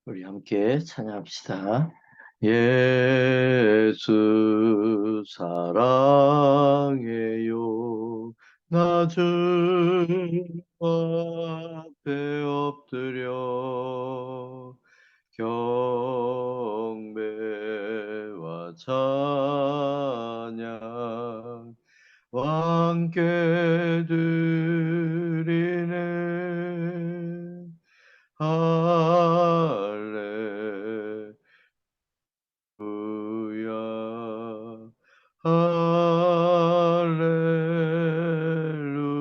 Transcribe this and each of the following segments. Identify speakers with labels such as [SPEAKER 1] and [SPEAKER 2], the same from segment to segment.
[SPEAKER 1] 우리 함께 찬양합시다. 예수 사랑해요. 나 주 앞에 엎드려 경배와 찬양 함께 드리네. 할렐루야,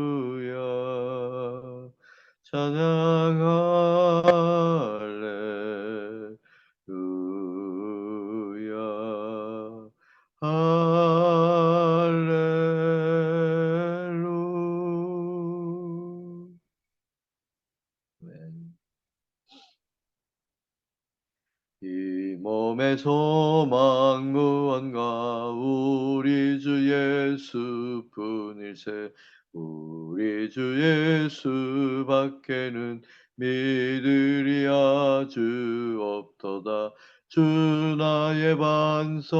[SPEAKER 1] 할렐루야, 찬양 할렐루야, 할렐루야. 이 몸의 소망 무언가 우리 주 예수뿐일세. 우리 주 예수밖에는 믿으리 아주 없도다. 주 나의 반석이시니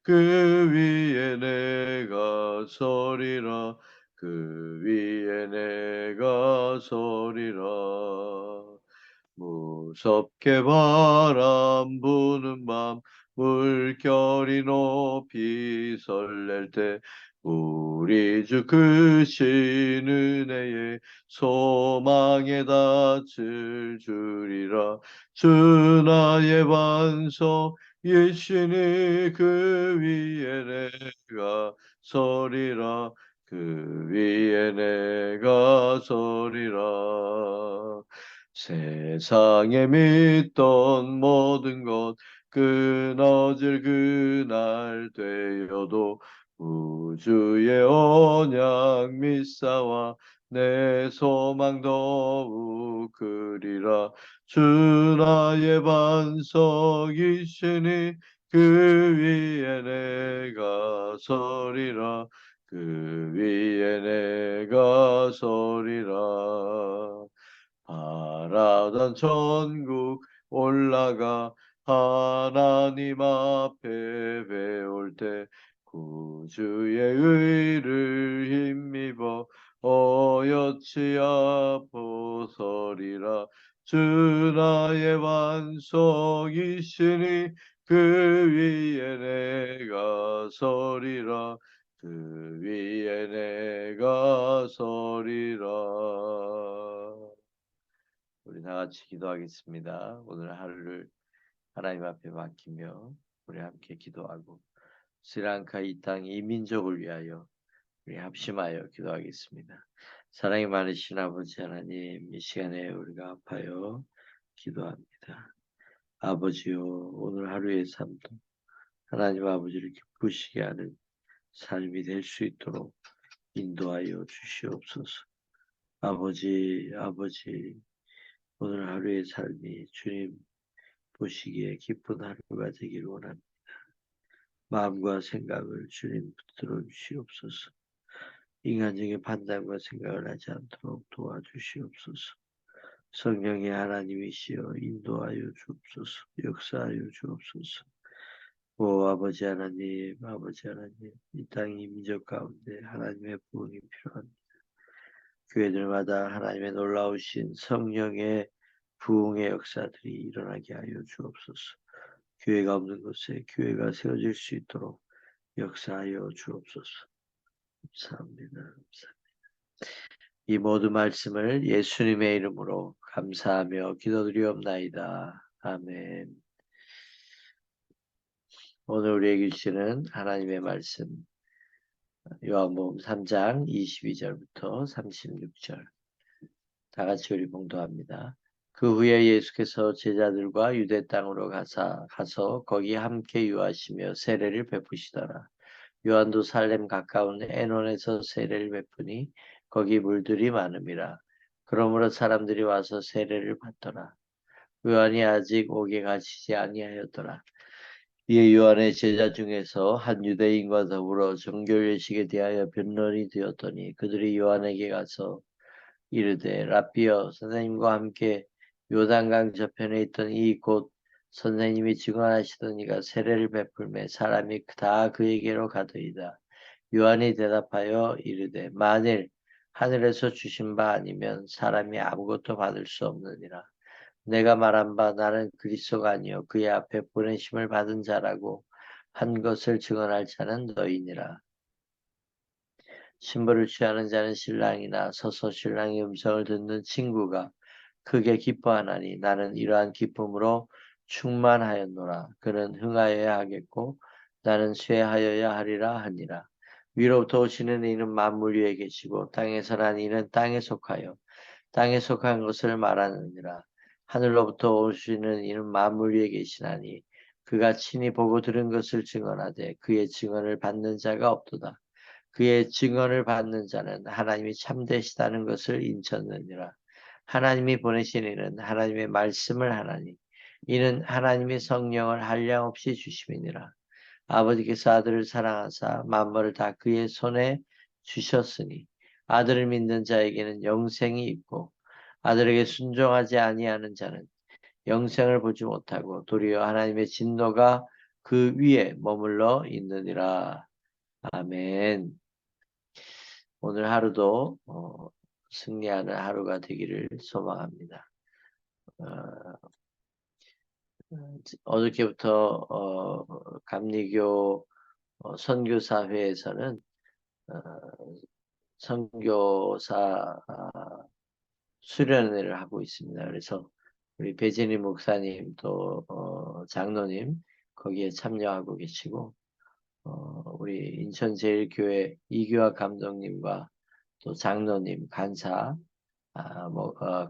[SPEAKER 1] 그 위에 내가 서리라. 그 위에 내가 서리라. 무섭게 바람 부는 밤 물결이 높이 설렐 때 우리 주 크신 은혜에 소망에 닿을 줄이라. 주 나의 반석 예시니 그 위에 내가 서리라. 그 위에 내가 서리라. 세상에 믿던 모든 것 끊어질 그날 되어도 우주의 언약 믿사와 내 소망 더욱 그리라. 주 나의 반석이시니 그 위에 내가 서리라. 그 위에 내가 서리라. 바라던 천국 올라가 하나님 앞에 배울 때 구주의 의를 힘입어 어여치 아포서리라. 주 나의 반석이시니 그 위에 내가 서리라. 그 위에 내가 서리라. 우리 다 같이 기도하겠습니다. 오늘 하루를 하나님 앞에 맡기며 우리 함께 기도하고 스리랑카 이 땅 이민족을 위하여 우리 합심하여 기도하겠습니다. 사랑이 많으신 아버지 하나님, 이 시간에 우리가 아파요 기도합니다. 아버지요, 오늘 하루의 삶도 하나님 아버지를 기쁘시게 하는 삶이 될 수 있도록 인도하여 주시옵소서. 아버지, 오늘 하루의 삶이 주님 보시기에 기쁜 하루가 되기를 원합니다. 마음과 생각을 주님 붙들어 주시옵소서. 인간적인 판단과 생각을 하지 않도록 도와주시옵소서. 성령의 하나님이시여 인도하여 주옵소서. 역사하여 주옵소서. 오 아버지 하나님, 이 땅 이민족 가운데 하나님의 부흥이 필요합니다. 교회들마다 하나님의 놀라우신 성령의 부흥의 역사들이 일어나게 하여 주옵소서. 교회가 없는 곳에 교회가 세워질 수 있도록 역사하여 주옵소서. 감사합니다. 이 모든 말씀을 예수님의 이름으로 감사하며 기도드리옵나이다. 아멘. 오늘 우리에게 주시는 하나님의 말씀 요한복음 3장 22절부터 36절 다 같이 우리 봉독합니다. 그 후에 예수께서 제자들과 유대 땅으로 가서 거기 함께 유하시며 세례를 베푸시더라. 요한도 살렘 가까운 에논에서 세례를 베푸니 거기 물들이 많음이라. 그러므로 사람들이 와서 세례를 받더라. 요한이 아직 옥에 갇히지 아니하였더라. 이에 요한의 제자 중에서 한 유대인과 더불어 정결례식에 대하여 변론이 되었더니 그들이 요한에게 가서 이르되 라삐여 선생님과 함께 요단강 저편에 있던 이 곧 선생님이 증언하시던 이가 세례를 베풀매 사람이 다 그에게로 가더이다. 요한이 대답하여 이르되 만일 하늘에서 주신 바 아니면 사람이 아무것도 받을 수 없느니라. 내가 말한 바 나는 그리스도가 아니요 그의 앞에 보내심을 받은 자라고 한 것을 증언할 자는 너희니라. 신부를 취하는 자는 신랑이나 서서 신랑의 음성을 듣는 친구가 크게 기뻐하나니 나는 이러한 기쁨으로 충만하였노라. 그는 흥하여야 하겠고 나는 쇠하여야 하리라 하니라. 위로부터 오시는 이는 만물 위에 계시고 땅에서 난 이는 땅에 속하여 땅에 속한 것을 말하느니라. 하늘로부터 오시는 이는 만물 위에 계시나니 그가 친히 보고 들은 것을 증언하되 그의 증언을 받는 자가 없도다. 그의 증언을 받는 자는 하나님이 참되시다는 것을 인쳤느니라. 하나님이 보내신 이는 하나님의 말씀을 하나니 이는 하나님의 성령을 한량없이 주심이니라. 아버지께서 아들을 사랑하사 만물을 다 그의 손에 주셨으니 아들을 믿는 자에게는 영생이 있고 아들에게 순종하지 아니하는 자는 영생을 보지 못하고 도리어 하나님의 진노가 그 위에 머물러 있느니라. 아멘. 오늘 하루도 승리하는 하루가 되기를 소망합니다. 어, 어저께부터 감리교 선교사회에서는 어, 선교사 수련회를 하고 있습니다. 그래서 우리 배진희 목사님 또 장로님 거기에 참여하고 계시고 우리 인천제일교회 이규학 감독님과 또 장로님 간사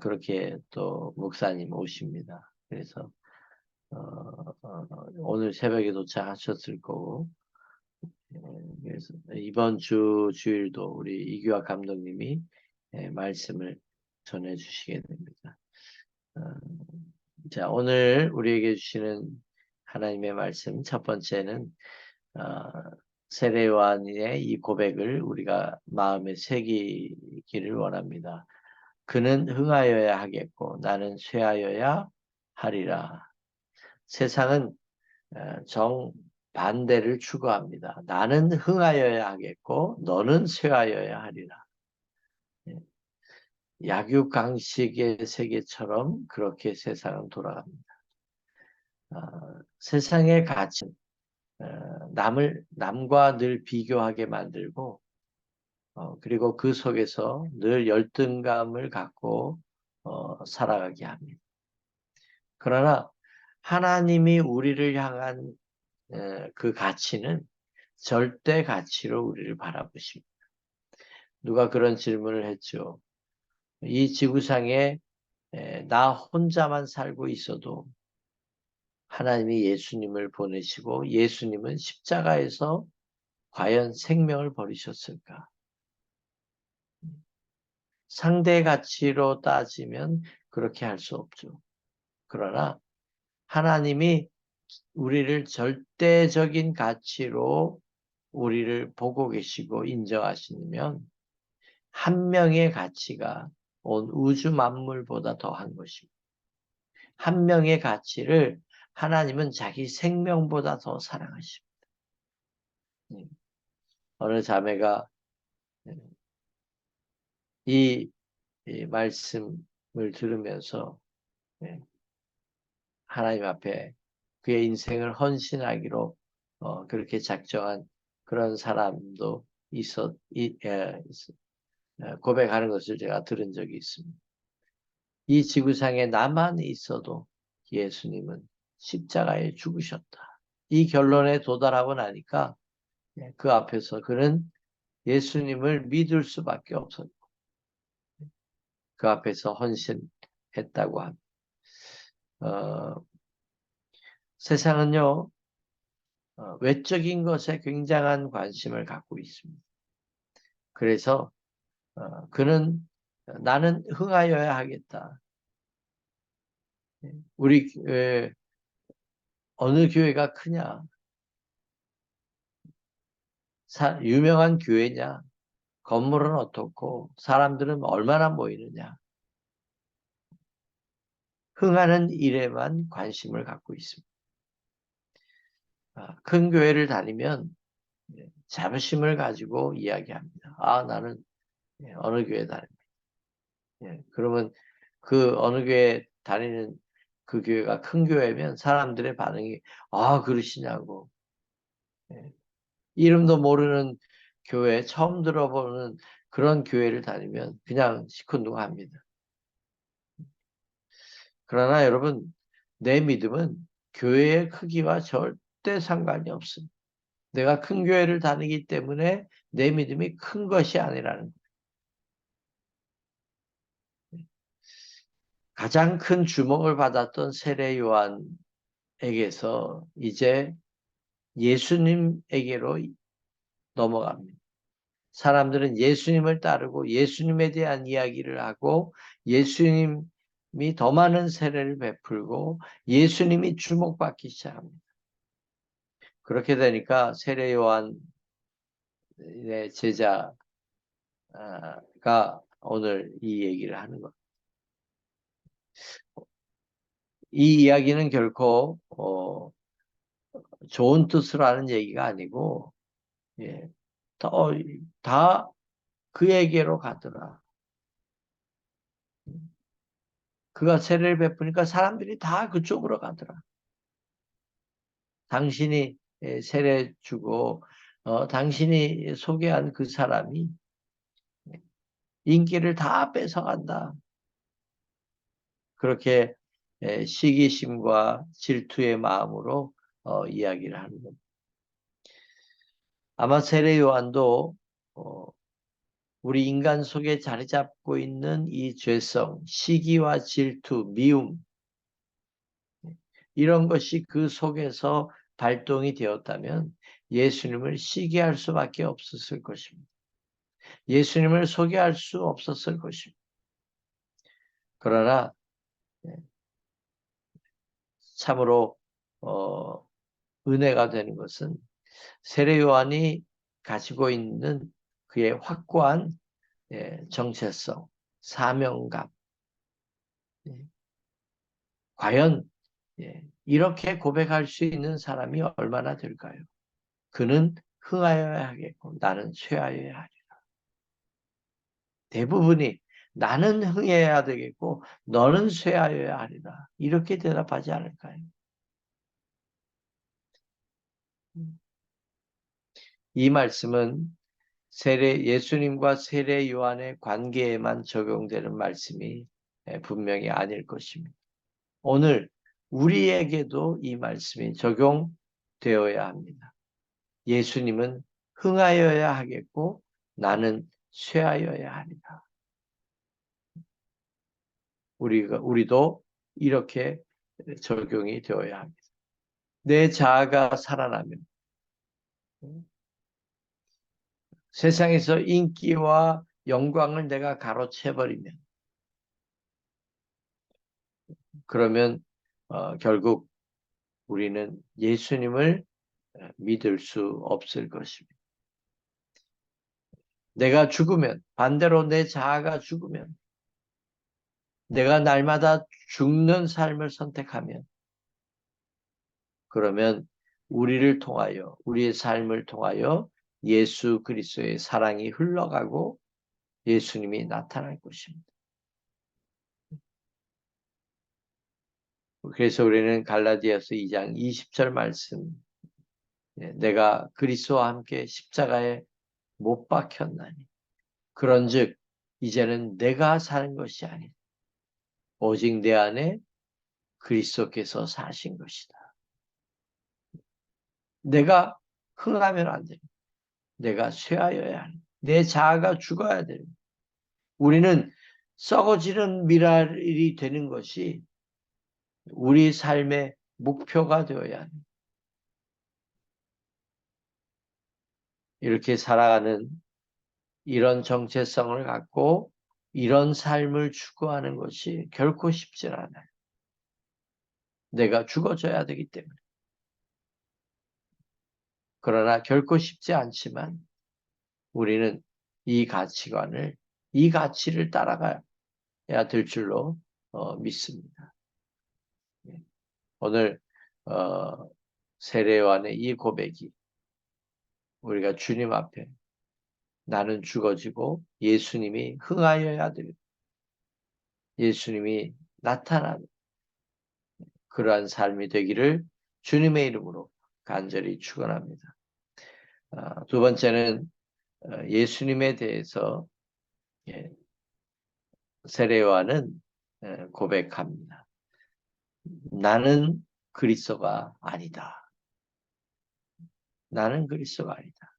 [SPEAKER 1] 그렇게 또 목사님 오십니다. 그래서 오늘 새벽에 도착하셨을 거고 그래서 이번 주일도 우리 이규학 감독님이 말씀을 전해 주시게 됩니다. 어, 자, 오늘 우리에게 주시는 하나님의 말씀 첫 번째는 어, 세례요한의 이 고백을 우리가 마음에 새기기를 원합니다. 그는 흥하여야 하겠고 나는 쇠하여야 하리라. 세상은 정반대를 추구합니다. 나는 흥하여야 하겠고 너는 쇠하여야 하리라. 예, 약육강식의 세계처럼 그렇게 세상은 돌아갑니다. 세상의 가치는 남과 늘 비교하게 만들고 그리고 그 속에서 늘 열등감을 갖고 살아가게 합니다. 그러나 하나님이 우리를 향한 그 가치는 절대 가치로 우리를 바라보십니다. 누가 그런 질문을 했죠. 이 지구상에 나 혼자만 살고 있어도 하나님이 예수님을 보내시고 예수님은 십자가에서 과연 생명을 버리셨을까? 상대 가치로 따지면 그렇게 할 수 없죠. 그러나 하나님이 우리를 절대적인 가치로 우리를 보고 계시고 인정하시면 한 명의 가치가 온 우주 만물보다 더한 것입니다. 한 명의 가치를 하나님은 자기 생명보다 더 사랑하십니다. 어느 자매가 이 말씀을 들으면서 하나님 앞에 그의 인생을 헌신하기로 그렇게 작정한 그런 사람도 고백하는 것을 제가 들은 적이 있습니다. 이 지구상에 나만 있어도 예수님은 십자가에 죽으셨다. 이 결론에 도달하고 나니까 그 앞에서 그는 예수님을 믿을 수밖에 없었고 그 앞에서 헌신했다고 합니다. 세상은요 외적인 것에 굉장한 관심을 갖고 있습니다. 그래서 그는 나는 흥하여야 하겠다. 우리 어느 교회가 크냐? 유명한 교회냐? 건물은 어떻고 사람들은 얼마나 모이느냐? 흥하는 일에만 관심을 갖고 있습니다. 큰 교회를 다니면 자부심을 가지고 이야기합니다. 나는 어느 교회 다닙니다. 그러면 그 어느 교회 다니는 그 교회가 큰 교회면 사람들의 반응이 그러시냐고. 이름도 모르는 교회, 처음 들어보는 그런 교회를 다니면 그냥 시큰둥합니다. 그러나 여러분, 내 믿음은 교회의 크기와 절대 상관이 없습니다. 내가 큰 교회를 다니기 때문에 내 믿음이 큰 것이 아니라는 거예요. 가장 큰 주목을 받았던 세례 요한에게서 이제 예수님에게로 넘어갑니다. 사람들은 예수님을 따르고 예수님에 대한 이야기를 하고 예수님이 더 많은 세례를 베풀고 예수님이 주목받기 시작합니다. 그렇게 되니까 세례 요한의 제자가 오늘 이 얘기를 하는 것. 이 이야기는 결코 좋은 뜻으로 하는 얘기가 아니고 예, 다 그에게로 가더라. 그가 세례를 베푸니까 사람들이 다 그쪽으로 가더라. 당신이 세례 주고 당신이 소개한 그 사람이 인기를 다 뺏어간다. 그렇게 시기심과 질투의 마음으로 이야기를 하는 겁니다. 아마 세례 요한도 우리 인간 속에 자리 잡고 있는 이 죄성, 시기와 질투, 미움 이런 것이 그 속에서 발동이 되었다면 예수님을 시기할 수밖에 없었을 것입니다. 예수님을 소개할 수 없었을 것입니다. 그러나 참으로 은혜가 되는 것은 세례 요한이 가지고 있는 그의 확고한 정체성, 사명감. 과연 이렇게 고백할 수 있는 사람이 얼마나 될까요? 그는 흥하여야 하겠고 나는 쇠하여야 하리라. 대부분이 나는 흥해야 되겠고 너는 쇠하여야 하리라. 이렇게 대답하지 않을까요? 이 말씀은 예수님과 세례 요한의 관계에만 적용되는 말씀이 분명히 아닐 것입니다. 오늘 우리에게도 이 말씀이 적용되어야 합니다. 예수님은 흥하여야 하겠고 나는 쇠하여야 합니다. 우리도 이렇게 적용이 되어야 합니다. 내 자아가 살아나면 세상에서 인기와 영광을 내가 가로채버리면 그러면 결국 우리는 예수님을 믿을 수 없을 것입니다. 내가 죽으면 반대로 내 자아가 죽으면 내가 날마다 죽는 삶을 선택하면 그러면 우리를 통하여 우리의 삶을 통하여 예수 그리스도의 사랑이 흘러가고 예수님이 나타날 것입니다. 그래서 우리는 갈라디아서 2장 20절 말씀 내가 그리스도와 함께 십자가에 못 박혔나니 그런즉 이제는 내가 사는 것이 아니다. 오직 내 안에 그리스도께서 사신 것이다. 내가 흥하면 안 됩니다. 내가 쇠하여야 합니다. 내 자아가 죽어야 됩니다. 우리는 썩어지는 미랄이 되는 것이 우리 삶의 목표가 되어야 합니다. 이렇게 살아가는 이런 정체성을 갖고 이런 삶을 추구하는 것이 결코 쉽지 않아요. 내가 죽어져야 되기 때문에. 그러나 결코 쉽지 않지만 우리는 이 가치를 따라가야 될 줄로 믿습니다. 오늘 세례요한의 이 고백이 우리가 주님 앞에 나는 죽어지고 예수님이 흥하여야 될 예수님이 나타나는 그러한 삶이 되기를 주님의 이름으로 간절히 축원합니다. 두 번째는 예수님에 대해서 세례요한은 고백합니다. 나는 그리스도가 아니다. 나는 그리스도가 아니다.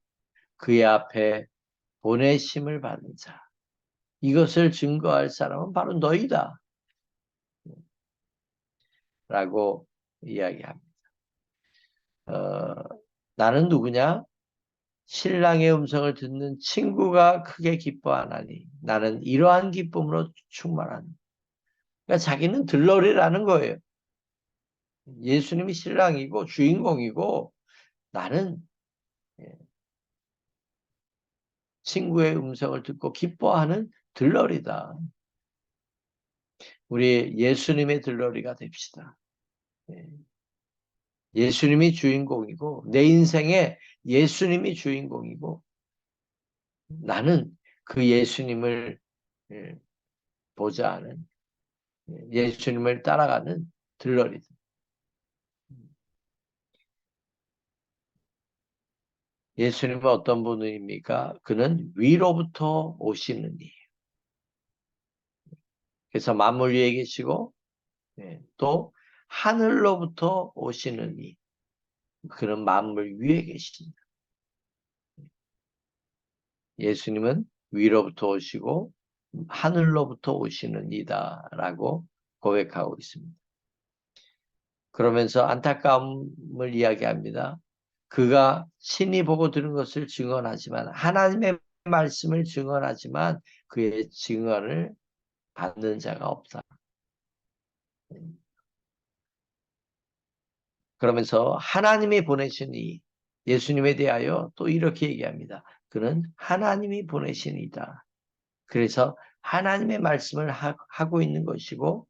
[SPEAKER 1] 그의 앞에 보내심을 받은 자. 이것을 증거할 사람은 바로 너희다. 라고 이야기합니다. 나는 누구냐? 신랑의 음성을 듣는 친구가 크게 기뻐하나니 나는 이러한 기쁨으로 충만하니. 그러니까 자기는 들러리라는 거예요. 예수님이 신랑이고 주인공이고 나는 친구의 음성을 듣고 기뻐하는 들러리다. 우리 예수님의 들러리가 됩시다. 예수님이 주인공이고 내 인생에 예수님이 주인공이고 나는 그 예수님을 보자 하는 예수님을 따라가는 들러리다. 예수님은 어떤 분입니까? 그는 위로부터 오시는 이. 그래서 만물 위에 계시고 또 하늘로부터 오시는 이. 그는 만물 위에 계십니다. 예수님은 위로부터 오시고 하늘로부터 오시는 이다라고 고백하고 있습니다. 그러면서 안타까움을 이야기합니다. 그가 친히 보고 들은 것을 증언하지만 하나님의 말씀을 증언하지만 그의 증언을 받는 자가 없다. 그러면서 하나님이 보내신 이 예수님에 대하여 또 이렇게 얘기합니다. 그는 하나님이 보내신 이다. 그래서 하나님의 말씀을 하고 있는 것이고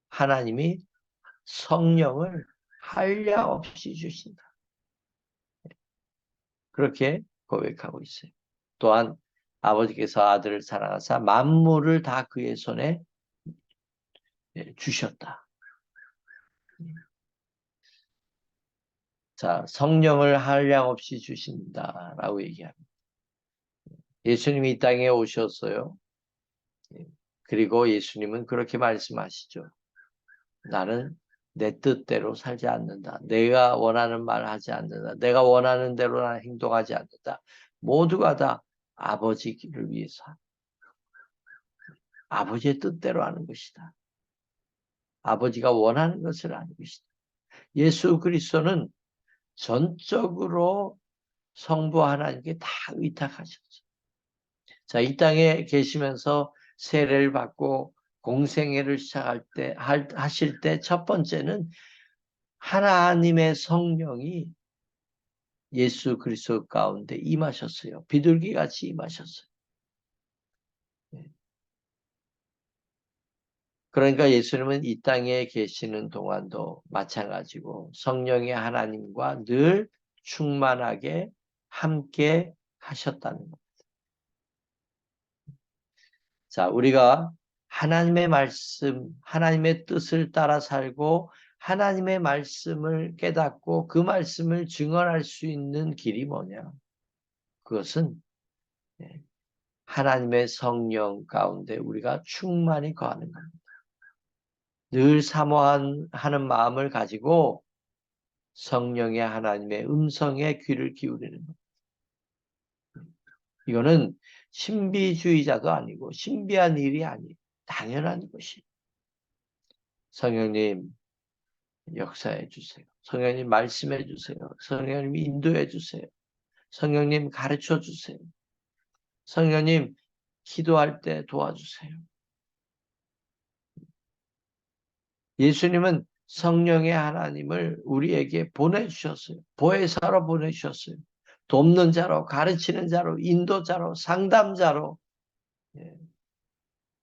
[SPEAKER 1] 하나님이 성령을 한량없이 주신다. 그렇게 고백하고 있어요. 또한 아버지께서 아들을 사랑하사 만물을 다 그의 손에 주셨다. 자, 성령을 한량없이 주신다라고 얘기합니다. 예수님이 이 땅에 오셨어요. 그리고 예수님은 그렇게 말씀하시죠. 나는 내 뜻대로 살지 않는다. 내가 원하는 말을 하지 않는다. 내가 원하는 대로 난 행동하지 않는다. 모두가 다 아버지를 위해서 아버지의 뜻대로 하는 것이다. 아버지가 원하는 것을 하는 것이다. 예수 그리스도는 전적으로 성부 하나님께 다 의탁하셨죠. 자, 이 땅에 계시면서 세례를 받고 공생애를 시작할 때, 하실 때 첫 번째는 하나님의 성령이 예수 그리스도 가운데 임하셨어요. 비둘기같이 임하셨어요. 그러니까 예수님은 이 땅에 계시는 동안도 마찬가지고 성령의 하나님과 늘 충만하게 함께 하셨다는 것. 자, 우리가 하나님의 말씀, 하나님의 뜻을 따라 살고 하나님의 말씀을 깨닫고 그 말씀을 증언할 수 있는 길이 뭐냐? 그것은 하나님의 성령 가운데 우리가 충만히 거하는 겁니다. 늘 사모하는 마음을 가지고 성령의 하나님의 음성에 귀를 기울이는 것. 이거는 신비주의자도 아니고 신비한 일이 아니에요. 당연한 것이. 성령님 역사해 주세요. 성령님 말씀해 주세요. 성령님 인도해 주세요. 성령님 가르쳐 주세요. 성령님 기도할 때 도와주세요. 예수님은 성령의 하나님을 우리에게 보내주셨어요. 보혜사로 보내주셨어요. 돕는 자로, 가르치는 자로, 인도자로, 상담자로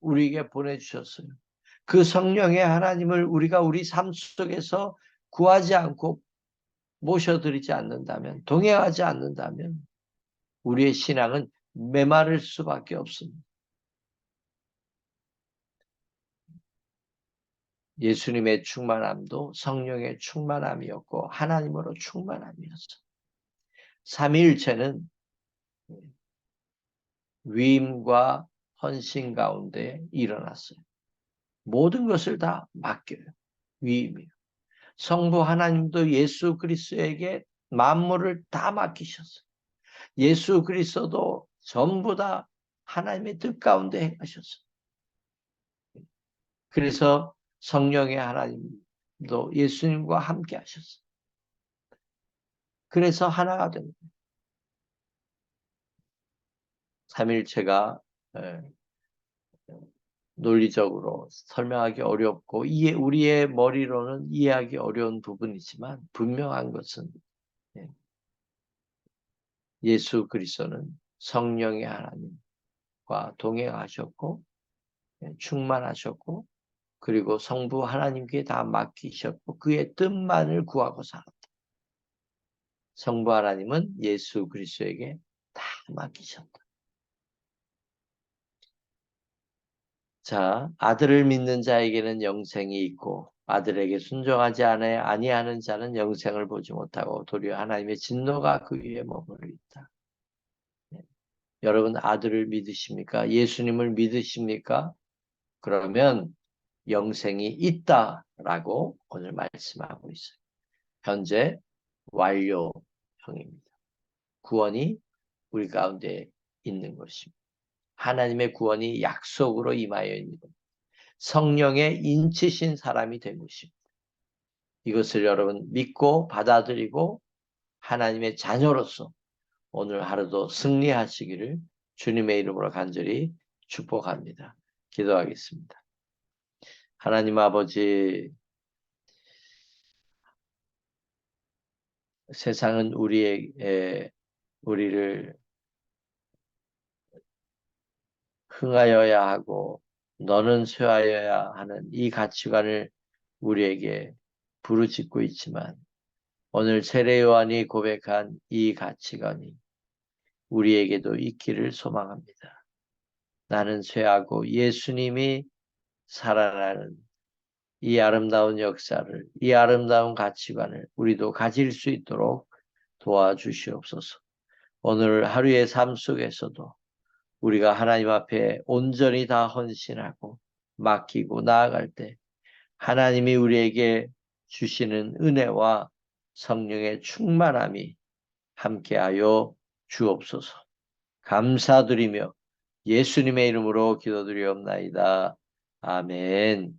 [SPEAKER 1] 우리에게 보내주셨어요. 그 성령의 하나님을 우리가 우리 삶 속에서 구하지 않고 모셔드리지 않는다면, 동행하지 않는다면 우리의 신앙은 메마를 수밖에 없습니다. 예수님의 충만함도 성령의 충만함이었고 하나님으로 충만함이었어. 삼위일체는 위임과 헌신 가운데 일어났어요. 모든 것을 다 맡겨요. 위임이요. 성부 하나님도 예수 그리스도에게 만물을 다 맡기셨어요. 예수 그리스도도 전부 다 하나님의 뜻 가운데 행하셨어요. 그래서 성령의 하나님도 예수님과 함께 하셨어요. 그래서 하나가 된 거예요. 삼일체가 논리적으로 설명하기 어렵고 우리의 머리로는 이해하기 어려운 부분이지만 분명한 것은 예수 그리스도는 성령의 하나님과 동행하셨고 충만하셨고 그리고 성부 하나님께 다 맡기셨고 그의 뜻만을 구하고 살았다. 성부 하나님은 예수 그리스도에게 다 맡기셨다. 자, 아들을 믿는 자에게는 영생이 있고 아들에게 순종하지 아니하는 자는 영생을 보지 못하고 도리어 하나님의 진노가 그 위에 머무르 있다. 네. 여러분 아들을 믿으십니까? 예수님을 믿으십니까? 그러면 영생이 있다라고 오늘 말씀하고 있어요. 현재 완료형입니다. 구원이 우리 가운데 있는 것입니다. 하나님의 구원이 약속으로 임하여 있는 것. 성령의 인치신 사람이 된 것입니다. 이것을 여러분 믿고 받아들이고 하나님의 자녀로서 오늘 하루도 승리하시기를 주님의 이름으로 간절히 축복합니다. 기도하겠습니다. 하나님 아버지, 세상은 우리를 흥하여야 하고 너는 쇠하여야 하는 이 가치관을 우리에게 부르짖고 있지만 오늘 세례 요한이 고백한 이 가치관이 우리에게도 있기를 소망합니다. 나는 쇠하고 예수님이 살아나는 이 아름다운 역사를, 이 아름다운 가치관을 우리도 가질 수 있도록 도와주시옵소서. 오늘 하루의 삶 속에서도 우리가 하나님 앞에 온전히 다 헌신하고 맡기고 나아갈 때 하나님이 우리에게 주시는 은혜와 성령의 충만함이 함께하여 주옵소서. 감사드리며 예수님의 이름으로 기도드리옵나이다. 아멘.